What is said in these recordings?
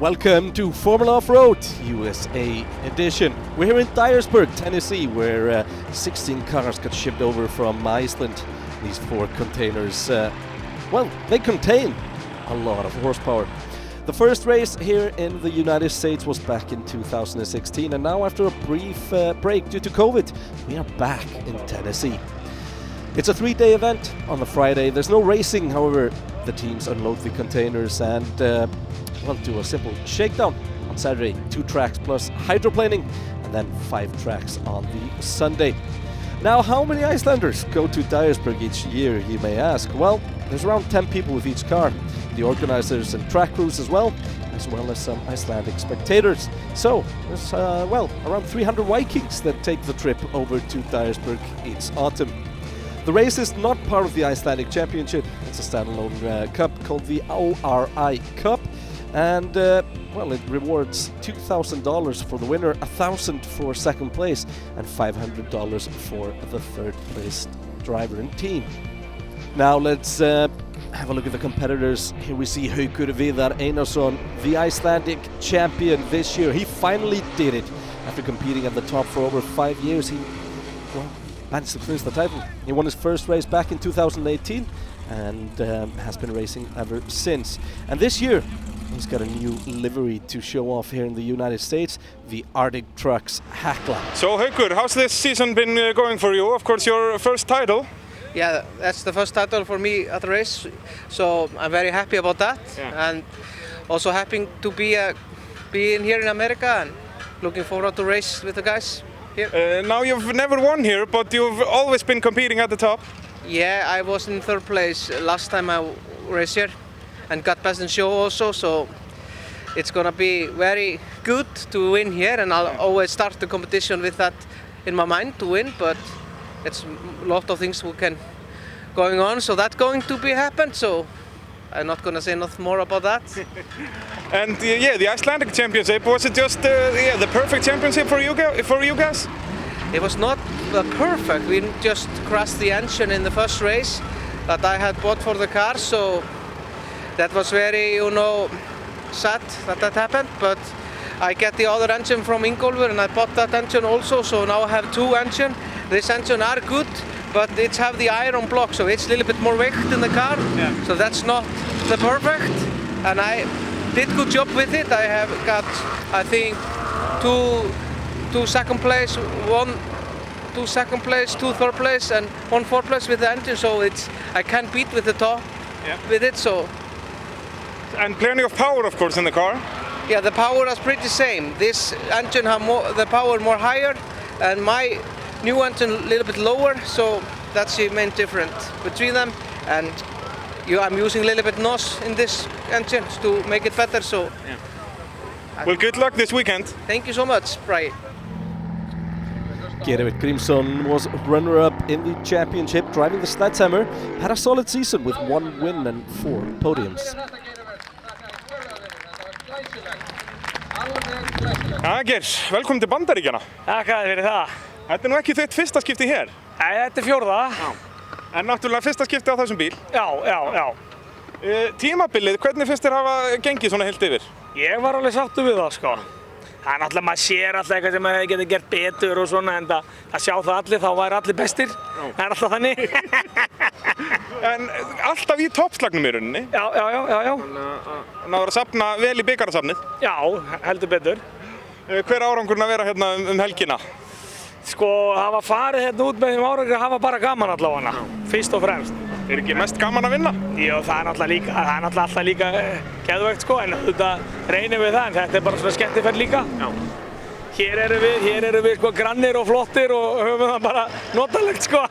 Welcome to Formula Offroad USA edition. We're here in Dyersburg, Tennessee, where 16 cars got shipped over from Iceland. These 4 containers, they contain a lot of horsepower. The first race here in the United States was back in 2016, and now after a brief break due to COVID, we are back in Tennessee. It's a 3-day event. On the Friday there's no racing, however the teams unload the containers and do a simple shakedown. On Saturday, 2 tracks plus hydroplaning, and then 5 tracks on the Sunday. Now, how many Icelanders go to Dyersburg each year, you may ask? Well, there's around 10 people with each car. The organizers and track crews as well as some Icelandic spectators. So there's around 300 Vikings that take the trip over to Dyersburg each autumn. The race is not part of the Icelandic Championship. It's a standalone cup called the ORI Cup, and it rewards $2,000 for the winner, $1,000 for second place, and $500 for the third place driver and team. Now let's have a look at the competitors. Here we see Haukur Viðar Einarsson, the Icelandic champion this year. He finally did it. After competing at the top for over 5 years, he managed to clinch the title. He won his first race back in 2018 and has been racing ever since. And this year, he's got a new livery to show off here in the United States, the Arctic Trucks Hekla. So Haukur, how's this season been going for you? Of course, your first title. Yeah, that's the first title for me at the race, so I'm very happy about that, and also happy to be in here in America and looking forward to race with the guys here. Now you've never won here, but you've always been competing at the top. Yeah, I was in 3rd place last time I raced here and got best in show also, so it's gonna be very good to win here, and I'll always start the competition with that in my mind to win, but it's a lot of things going on, so that's going to be happen. So I'm not gonna say nothing more about that. And the Icelandic Championship, was it just the perfect championship for you guys? It was not perfect. We just crashed the engine in the first race that I had bought for the car, so that was very sad that happened. But I get the other engine from Ingólfur, and I bought that engine also, so now I have 2 engines. This engine are good, but it have the iron block, so it's a little bit more weight in the car. Yeah. So that's not the perfect, and I did good job with it. I have got, I think, two second place, 2 second place, 2 third place, and 1 fourth place with the engine. So I can beat with the top with it. So. And plenty of power, of course, in the car. Yeah, the power is pretty same. This engine have the power more higher, and my new engine a little bit lower, so that's the main difference between them. And I'm using a little bit NOS in this engine to make it better. So. Yeah. Well, good luck this weekend. Thank you so much, Brian. Gerrit Grímsson was runner-up in the championship, driving the Sledgehammer. Had a solid season with 1 win and 4 podiums. Ager, velkomin til Bandaríkjanna. Takk fyrir það. Þetta nú ekki þitt fyrsta skipti hér? Nei, þetta 4. En náttúrulega fyrsta skipti á þessum bíl? Já. Tímabilið, hvernig finnst þér hafa gengið svona heilt yfir? Ég var alveg sáttur við það, sko. Það náttúrulega, maður sér alltaf eitthvað sem maður getur gert betur og svona, en það sjá það allir, þá væri allir bestir. Það alltaf þannig. En alltaf í toppslagnum í rauninni? Já. Náður að safna vel í bikarasafnið? Já, heldur betur. Hver árangurinn að vera hérna helgina? Sko, hafa farið hérna út með þeim árangur að hafa bara gaman allavega, fyrst og fremst. Ekki mest gaman að vinna? Jú, það er náttúrulega alltaf líka geðveikt, sko, en þetta reynir við það, en þetta er bara svona skemmtiferð líka. Já. Hér erum við sko grannir og flottir og höfum það bara notalegt, sko.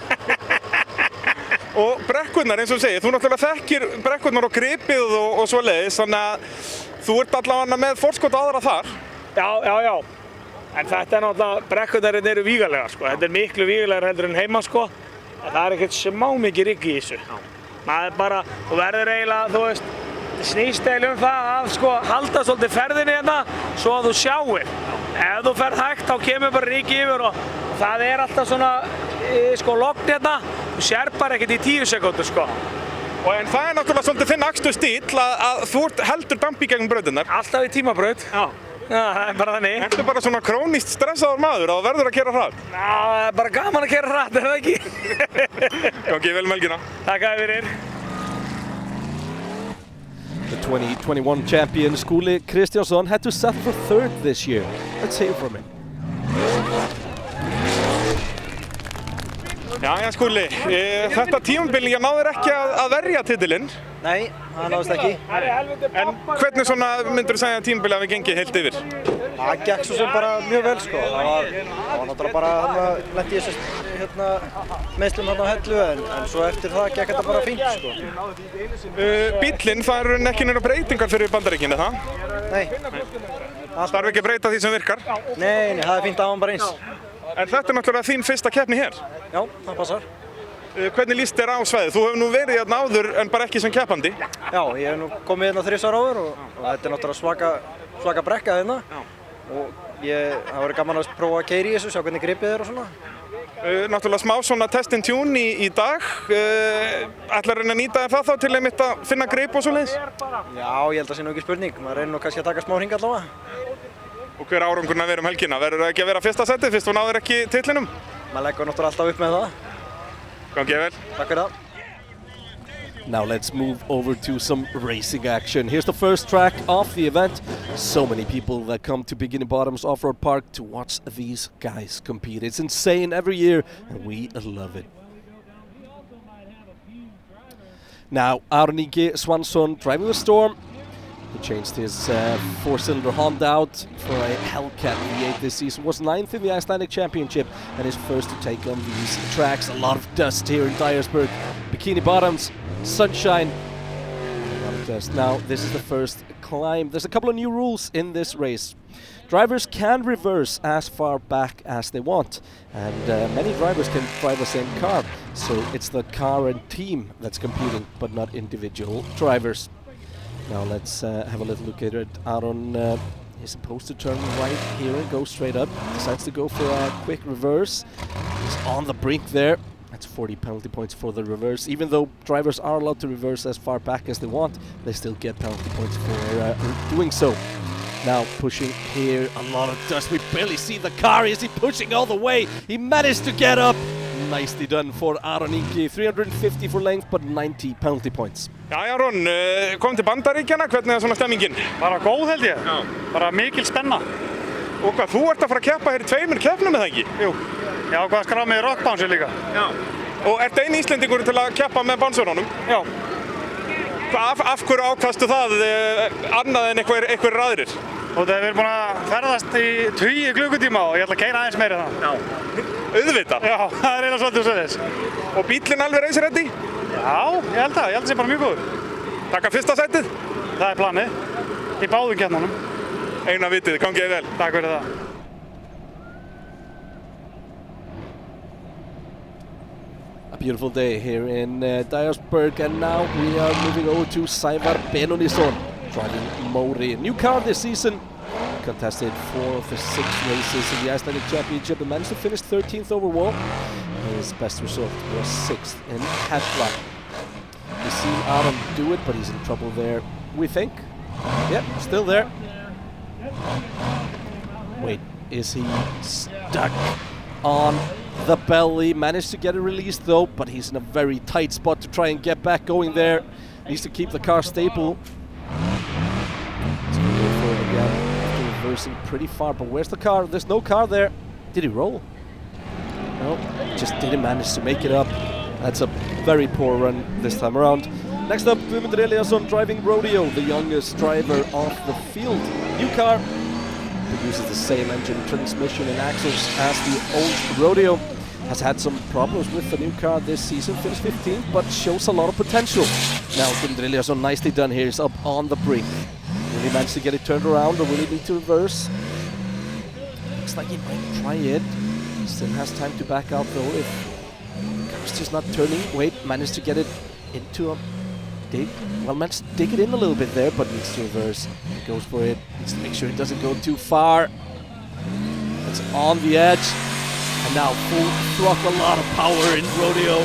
Og brekkurnar, eins og þú segir, þú náttúrulega þekkir brekkurnar og gripið og svoleiðis, þannig að þú ert allavega með forskot aðra þar. Já. En þetta er náttúrulega, brekkurnar eru vígalegar, sko. Þetta er miklu vígalegar heldur en heima, sko. En það er ekkert smá mikið rygg í þessu. Maður bara, þú verður eiginlega, þú veist, þetta snýst eiginlega það að, sko, halda svolítið ferðinni hérna, svo að þú sjáir. Ef þú ferð hægt, þá kemur bara rygg yfir og það er alltaf svona, sko, logn hérna. Þú sér bara ekkert í 10 sekúndur, sko. En það náttúrulega svolítið þinn aksturstíll að þú heldur dampi gegnum brautirnar. Alltaf í tímabraut. Já. Já, það bara þannig. Ertu bara svona krónískt stressaður maður að þú verður að keyra hratt? Já, það bara gaman að keyra hratt, það ekki? Gangi vel helgina. Takk fyrir. The 2021 champion Skúli Kristjánsson had to settle for third this year. Let's hear from him. Jæja Skúli, þetta tímabil náður ekki að verja titilinn. Nei, það náðist ekki. En hvernig svona myndur þú segja að tímabilið hafi gengið heilt yfir? Það gekk svo sem bara mjög vel sko. Það var náttúrulega bara lenti í þessu meiðslum á hellu en svo eftir það gekk þetta bara fínt sko. Bíllinn, það eru ekki neina breytingar fyrir Bandaríkin, er það? Nei. Það þarf ekki að breyta því sem virkar? Nei, það er fínt að hafa bara eins. En þetta er náttúrulega þín fyrsta keppni hér? Já, það passar. Hvernig líst þér á svæðið? Þú hefur nú verið hérna áður en bara ekki sem keppandi. Já, ég hef nú komið hérna 3 ára áður og þetta er náttúrulega svaka brekka hérna. Og það verður gaman að prófa að keyra í þessu, sjá hvernig gripið er og svona. Náttúrulega smá svona test and tune í dag. Ætlarðu að nýta þér það þá til einmitt að finna grip og svoleiðis? Já, ég held að það sé nú ekki spurning. Maður reynir nú kannski að taka smá hring allavega. Og hver árangurinn að vera helgina? Verður það ekki að vera fyrsta setið fyrst þú náður ekki titlinum? Maður leggur náttúrulega alltaf upp með það. Gangi vel. Takk fyrir það. Now let's move over to some racing action. Here's the first track of the event. So many people that come to Bikini Bottoms Off-Road Park to watch these guys compete. It's insane every year and we love it. Now Aron Ingi Svansson driving the Storm. He changed his 4-cylinder Honda out for a Hellcat V8 this season. Was 9th in the Icelandic Championship and is first to take on these tracks. A lot of dust here in Dyersburg. Bikini Bottoms, sunshine, a lot of dust. Now this is the first climb. There's a couple of new rules in this race. Drivers can reverse as far back as they want, and many drivers can drive the same car. So it's the car and team that's competing, but not individual drivers. Now let's have a little look at it. Aron is supposed to turn right here and go straight up. Decides to go for a quick reverse. He's on the brink there. That's 40 penalty points for the reverse. Even though drivers are allowed to reverse as far back as they want, they still get penalty points for doing so. Now pushing here, a lot of dust. We barely see the car. Is he pushing all the way? He managed to get up. Nicely done for Aron Ingi. 350 for length, but 90 penalty points. Já, Aron, kom til Bandaríkjanna, hvernig er svona stemmingin? Bara góð held ég. Já. Bara mikil spenna. Og hvað, þú ert að fara að keppa hér í 2 keppnum eða ekki? Jú. Já, hvað skráð með rockbánsi líka. Já. Og ert eini Íslendingur til að keppa með bánsurunum? Já. Af hverju ákastu það annað en einhverjir aðrir? Og við erum búin að ferðast í 20 klukkutíma og ég ætla að keyra aðeins meira það. Já. Auðvitað? Já, það er eiginlega svolítið svoleiðis. Og bíllinn alveg race ready? Já, ég held það sé bara mjög góður. Taka fyrsta sætið? Það er planið. Í báðum keppnunum. Eina vitið, gangi vel. Takk fyrir það. A beautiful day here in Dyersburg, and now we are moving over to Sævar Benónýsson driving Móri. New car this season, contested 4 of the 6 races in the Icelandic Championship and managed to finish 13th overall. His best result was 6th in Hella. We've seen Aron do it, but he's in trouble there, we think. Yep, still there. Wait, is he stuck on the belly? Managed to get it released though, but he's in a very tight spot to try and get back going there. Needs to keep the car stable. He's gonna go for it again after reversing pretty far, but where's the car? There's no car there. Did he roll? No, just didn't manage to make it up. That's a very poor run this time around. Next up, Guðmundur Eliasson driving Rodeo, the youngest driver of the field. New car. It uses the same engine, transmission and axles as the old Rodeo. Has had some problems with the new car this season, finished 15th, but shows a lot of potential. Now Guðmundur Eliasson, nicely done here, is up on the brink. Will he manage to get it turned around or will he need to reverse? Looks like he might try it. Still has time to back out though if the car's just not turning. Wait, managed to get it into a dig. Well, managed to dig it in a little bit there, but needs to reverse. He goes for it, needs to make sure it doesn't go too far. It's on the edge. And now full throttle, a lot of power in Rodeo.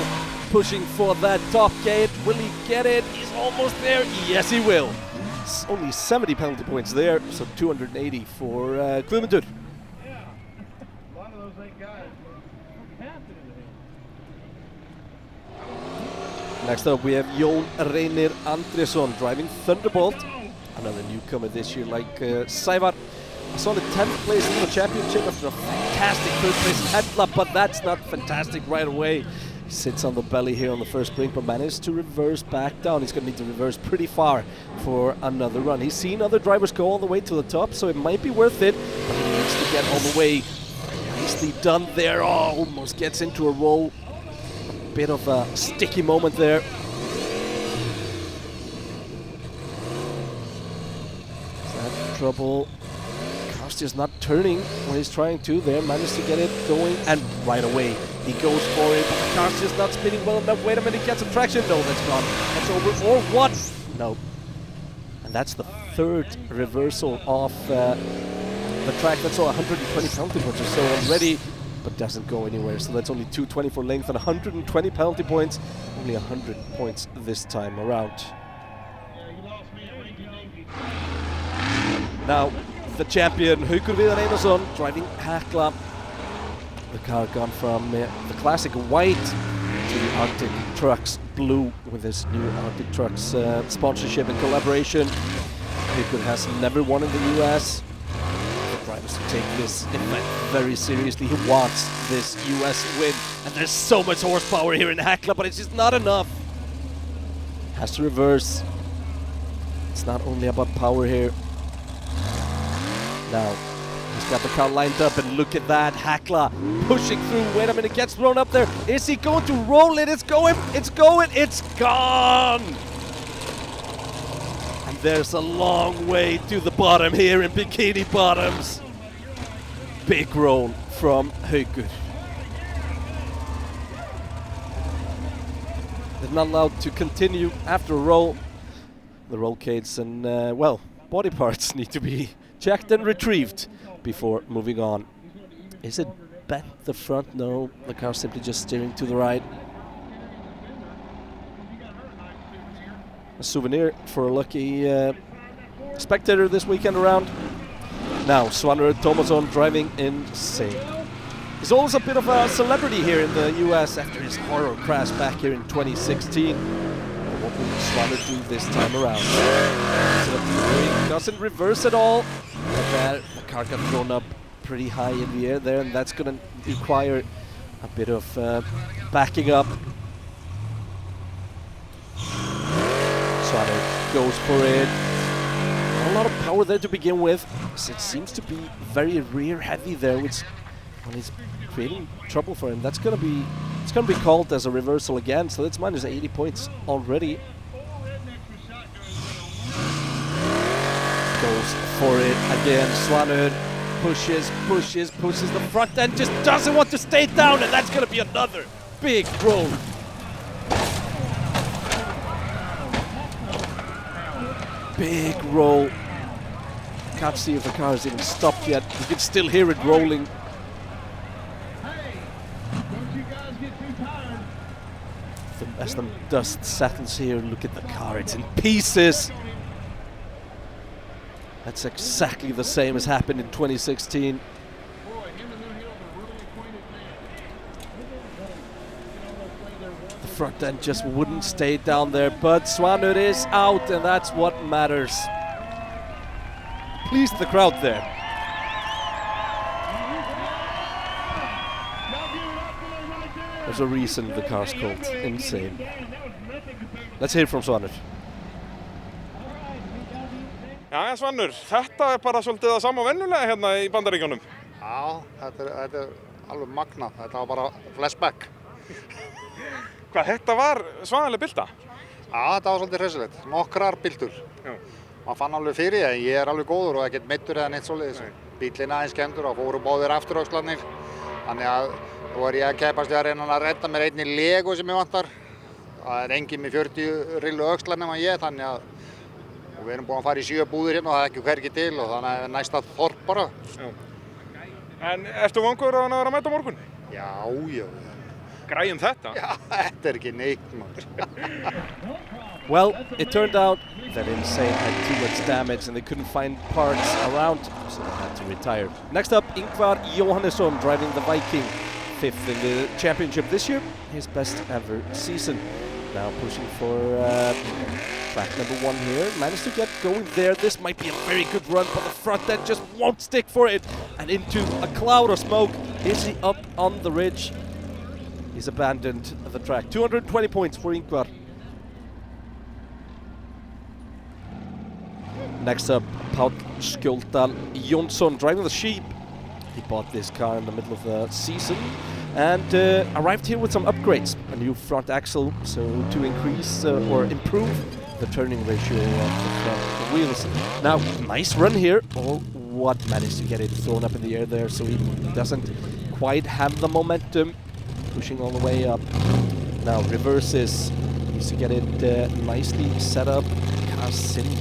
pushing for that top gate. Will he get it? He's almost there. Yes, he will. It's only 70 penalty points there, so 280 for Guðmundur. Next up, we have Jón Reynir Andrésson driving Thunderbolt. Another newcomer this year, like Sævar. I saw the 10th place in the championship after a fantastic first place headlap, but that's not fantastic right away. He sits on the belly here on the first brink, but managed to reverse back down. He's going to need to reverse pretty far for another run. He's seen other drivers go all the way to the top, so it might be worth it, but he needs to get all the way. Nicely done there. Oh, almost gets into a roll. A bit of a sticky moment there. Is that trouble? Just not turning when he's trying to there, managed to get it going, and right away he goes for it, but the car's just not spinning well enough. Wait a minute, get some traction. No, that's gone. That's over. Or what? No. And that's the third reversal off the track. That's all 120 penalty points or so already, but doesn't go anywhere. So that's only 220 for length and 120 penalty points. Only 100 points this time around. Now, the champion, Haukur Viðar Einarsson, driving Hekla. The car gone from the classic white to the Arctic Trucks blue with this new Arctic Trucks sponsorship and collaboration. Haukur has never won in the US. The drivers who take this event very seriously. He wants this US win. And there's so much horsepower here in Hekla, but it's just not enough. Has to reverse. It's not only about power here. Now, he's got the car lined up, and look at that, Hekla pushing through. Wait a minute, gets thrown up there. Is he going to roll it? It's going, it's gone! And there's a long way to the bottom here in Bikini Bottoms. Big roll from Haukur. They're not allowed to continue after a roll. The roll cage and, well, body parts need to be checked and retrieved before moving on. Is it bent the front? No, the car simply just steering to the right. A souvenir for a lucky spectator this weekend around. Now, Svanur Tómasson driving insane. He's always a bit of a celebrity here in the US after his horror crash back here in 2016. What will Svanur do this time around? He doesn't reverse at all. But the car got thrown up pretty high in the air there, and that's going to require a bit of backing up. Svanur goes for it. Not a lot of power there to begin with. So it seems to be very rear heavy there, which when he's creating trouble for him, it's going to be called as a reversal again. So that's minus 80 points already. Goes for it again. Svanur pushes. The front end just doesn't want to stay down, and that's going to be another big roll. Big roll. Can't see if the car has even stopped yet. You can still hear it rolling. As the dust settles here, look at the car, it's in pieces. That's exactly the same as happened in 2016. The front end just wouldn't stay down there, but Svanur is out, and that's what matters. Pleased the crowd there. There's a reason the car's called insane. Let's hear from Svanur. Já, Svanur, þetta bara svolítið það sama venjulega hérna í Bandaríkjunum. Já, þetta er alveg magnað. Þetta var bara flashback. Hvað, þetta var svagaleg bylta? Já, þetta var svolítið hressilegt. Nokkrar byltur. Man fann alveg fyrir því að ég er alveg góður og ekkert meiddur eða neitt svoleiðis. Bíllinn aðeins skemmdur og fóru báðir afturöxlarnir. Þannig að nú er ég að keppast við að reyna að redda mér einni lego sem ég vantar. Það er enginn með 40 rillu öxlar nema ég, þannig að og við erum búin að fara í 7 búðir hérna og það er ekki hvergi til og þannig að næsta þorp bara. Já. En ertu vongur að hann að vera að mæta á morgun? Já. Græjum þetta? Já, þetta ekki neitt, maður. Well, it turned out that Insane had too much damage and they couldn't find parts around, so they had to retire. Next up, Ingvar Johannesson driving the Viking, 5th in the championship this year, his best ever season. Now pushing for track number 1 here, managed to get going there. This might be a very good run, but the front end just won't stick for it. And into a cloud of smoke, is he up on the ridge? He's abandoned the track. 220 points for Ingvar. Next up, Páll Skjóldal Jónsson driving the Sheep. He bought this car in the middle of the season and arrived here with some upgrades. A new front axle, so to increase or improve the turning ratio of the front wheels. Now, nice run here. Oh, what managed to get it thrown up in the air there, so he doesn't quite have the momentum. Pushing all the way up. Now, reverses. Needs to get it nicely set up. Car's sitting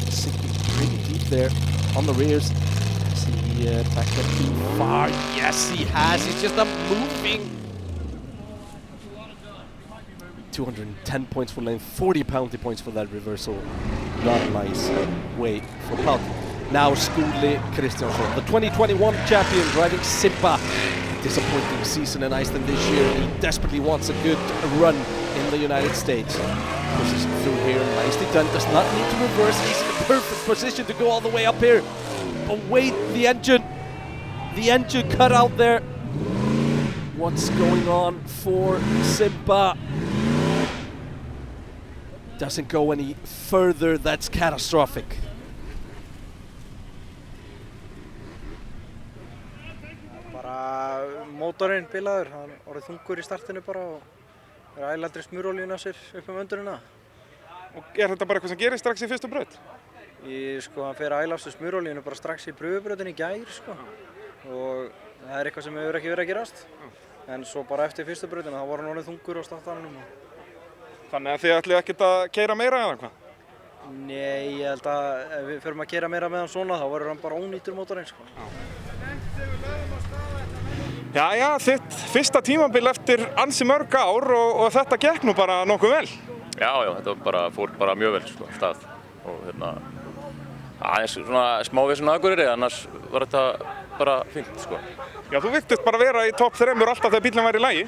pretty deep there on the rears. Has he backed up too far? Yes, he has. He's just not moving. 210 points for length, 40 penalty points for that reversal. Not a nice way for Páll. Now Skúli Kristjánsson, the 2021 champion, driving Simba. Disappointing season in Iceland this year. He desperately wants a good run in the United States. Pushes through here, nicely done. Does not need to reverse. He's in a perfect position to go all the way up here. But wait, the engine cut out there. What's going on for Simba? Doesn't go any further. That's catastrophic. Mótorinn bilaður, hann orðið þungur í startinu bara og ælandri smurolíuna sér upp öndunina. Og þetta bara eitthvað sem gerist strax í fyrstu braut? Hann fer að æla af sér smurolíunu bara strax í pröfubrautinni í gær, og það eitthvað sem hefur ekki verið að gerast. En svo bara eftir fyrstu brautina, þá var hann orðið þungur á startaranum. Þannig að þið ætlið ekkert að keyra meira eða hvað? Nei, ég held að ef við förum að keyra meira með hann svona, þá verður hann bara ónýtur mótorinn, Jæja, þitt fyrsta tímabil eftir ansi mörg ár og þetta gekk nú bara nokkuð vel. Já, þetta fór bara mjög vel stað og aðeins svona smáveginn Akureyri, annars var þetta bara fínt Já, þú virtist bara vera í topp 3 alltaf þegar bílinn var í lagi.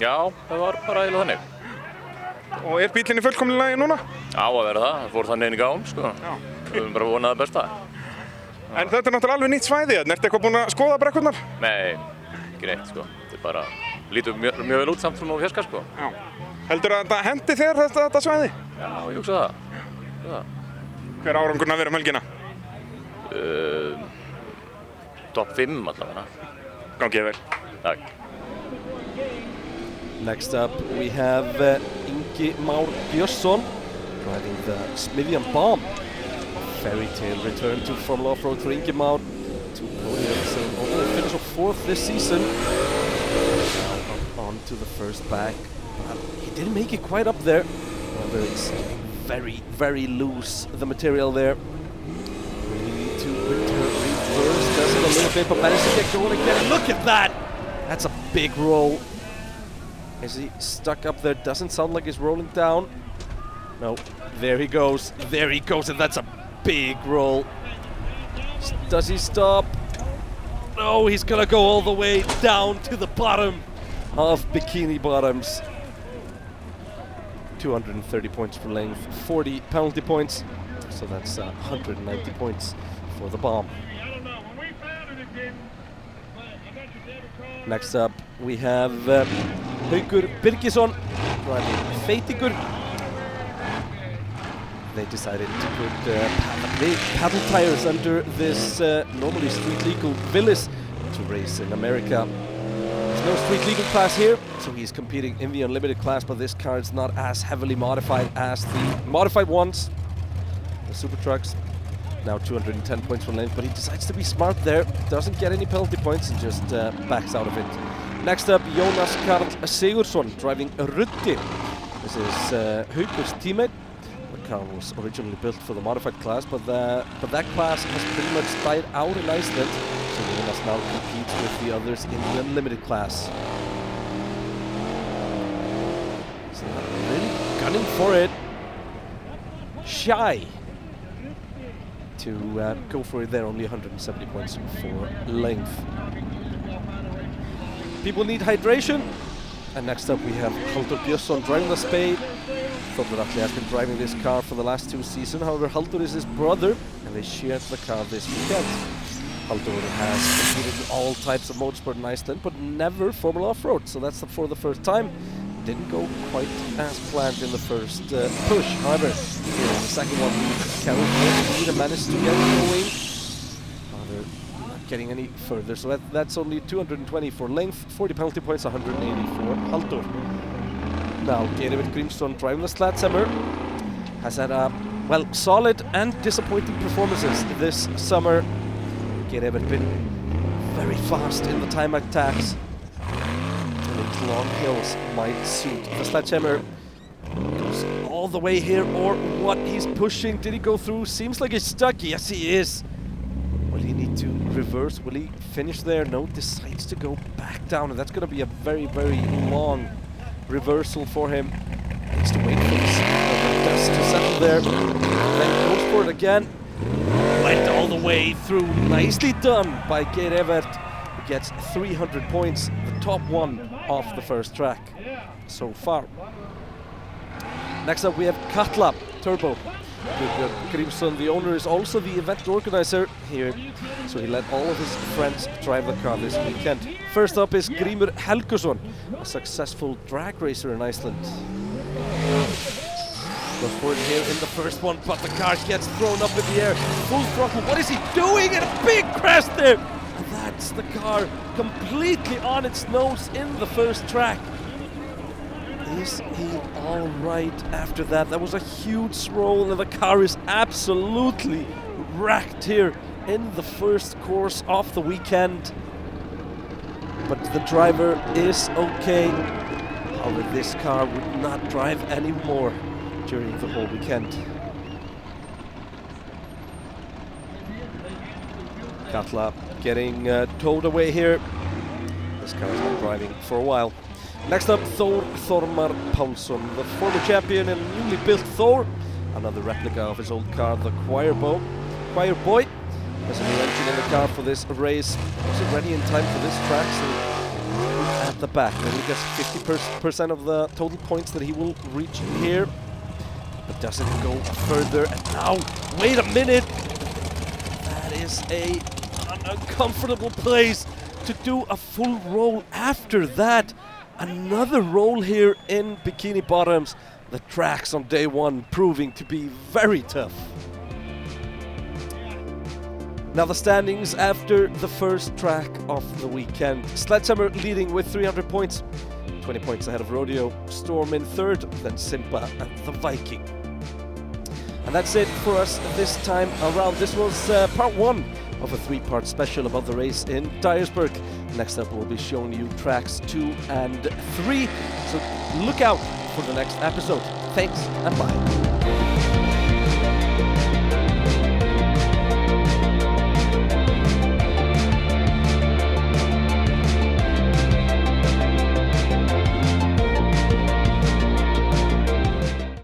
Já, það var bara eiginlega þannig. Og er bílinn í fullkomnu lagi núna? Já, að vera það fór þannig inn í gám Já. Við höfum bara vonað það besta. En þetta er náttúrulega alveg nýtt svæði, ertu eitthvað búinn að skoða brekkurnar? Nei, ekki neitt þetta er bara, lítur mjög vel út samt svona á fjarska Já. Heldur að þetta hendi þér þetta svæði? Já, ég hugsa það. Hver árangurinn að vera um helgina? Topp 5 allavega. Gangið vel. Takk. Next up we have Ingi Már Björnsson driving the Smiðjan Bomb. Fairy tale return to Formula Offroad for Ingi Már. 2 podiums and only a finish of 4th this season. Now on to the first back. But he didn't make it quite up there. However, it's very, very loose, the material there. We need to reverse, does it a little bit, but managed to get going again. Look at that! That's a big roll. Is he stuck up there? Doesn't sound like he's rolling down. No, there he goes, and that's a big roll. Does he stop? No, he's gonna go all the way down to the bottom of Bikini Bottoms. 230 points for length, 40 penalty points, so that's 190 points for the bomb. Next up we have Haukur Birgisson driving Feitingur. They decided to put paddle tires under this normally street legal Willys to race in America. There's no street legal class here, so he's competing in the unlimited class, but this car is not as heavily modified as the modified ones, the super trucks. Now 210 points for length, but he decides to be smart there, doesn't get any penalty points and just backs out of it. Next up, Jónas Karl Sigurðsson driving Ruddi. This is Haukur's teammate. The car was originally built for the modified class, but that class has pretty much died out in Iceland, so Jónas now competes with the others in the unlimited class. gunning for it. Shy to go for it there, only 170 points for length. People need hydration. And next up we have Halldór Björnsson driving the Spade. Þórður Atli has been driving this car for the last 2 seasons. However, Halldór is his brother and they shared the car this weekend. Halldór has competed in all types of motorsport in Iceland, but never Formula Offroad, so that's for the first time. Didn't go quite as planned in the first push. However, here in the second one, Carol managed to get going. However, not getting any further, so that's only 220 for length, 40 penalty points, 180 for Halldór. Now, Geirivert Grímsson driving the Sledgehammer has had well, solid and disappointing performances this summer. Geirivert been very fast in the time attacks. These long hills might suit the Sledgehammer. Goes all the way here, or what? He's pushing. Did he go through? Seems like he's stuck. Yes, he is. Will he need to reverse? Will he finish there? No, decides to go back down, and that's going to be a very, very long reversal for him. Needs to wait for the dust to settle there. Then goes for it again. Went all the way through. Nicely done by Geirivert. He gets 300 points, the top one off the first track so far. Next up we have Katla Turbo. Grímsson, the owner, is also the event organizer here, so he let all of his friends drive the car this weekend. First up is Grímur Helgason, a successful drag racer in Iceland. Goes for it here in the first one, but the car gets thrown up in the air. Full throttle, what is he doing? And a big crash there! And that's the car completely on its nose in the first track. Is he all right after that? That was a huge roll, and the car is absolutely wrecked here in the first course of the weekend. But the driver is okay. However, this car would not drive anymore during the whole weekend. Katla getting towed away here. This car has been driving for a while. Next up, Thor Þormar Pálsson, the former champion in a newly built Thor. Another replica of his old car, the Choir Boy. There's a new engine in the car for this race. Wasn't ready in time for this track, so at the back. And he gets 50% of the total points that he will reach here. But doesn't go further. And now, wait a minute! That is an uncomfortable place to do a full roll after that. Another roll here in Bikini Bottoms. The tracks on day one proving to be very tough. Now the standings after the first track of the weekend. Sledgehammer leading with 300 points. 20 points ahead of Rodeo. Storm in third, then Simpa and the Viking. And that's it for us this time around. This was part one of a 3-part special about the race in Dyersburg. Next up we'll be showing you tracks 2 and 3, so look out for the next episode. Thanks and bye.